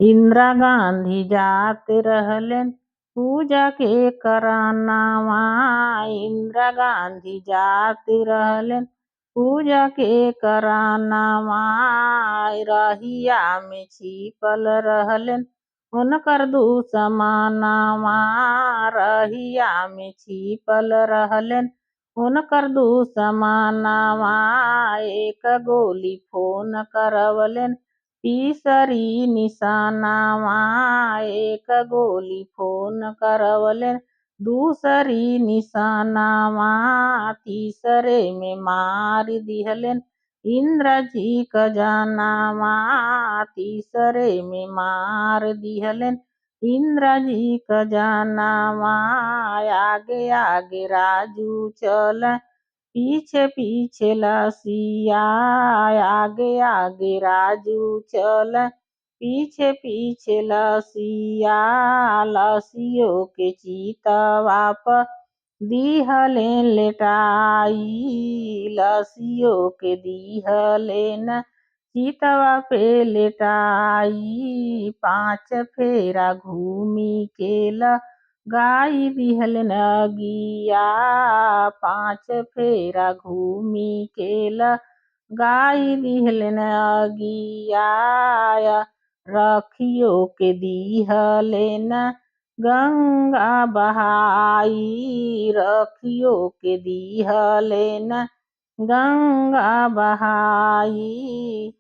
इंदिरा गांधी जात रहलन पूजा के करानावा। इंदिरा गांधी जात रहलन पूजा के करानावा। रहिया में छिपल रहलन उनकर दुश्मनवा। रहिया में छिपल रहलन उनकर दुश्मनवा। एक गोली फोन करवलन तीसरी निशानावा। एक गोली फोन करवलन दूसरी निशानावा। तीसरे में मार दिहलन इंद्रजी क जनावा। तीसरे में मार दिहलन इंद्रजी क जनावा। आगे आगे राजू चल पीछे पीछे लसिया। आगे आगे राजू चल पीछे पीछे लसिया। लसियों के चितवा प दिहलेन लेटाई। लसियों के दिहलेन चितवा पे लेटाई। 5 फेरा घूमी के गाई दिहलन अगिया। 5 फेरा घूमी के गाई दिहलन अगिया। रखियो के दिहलेन गंगा बहाई। रखियो के दिहलेन गंगा बहाई।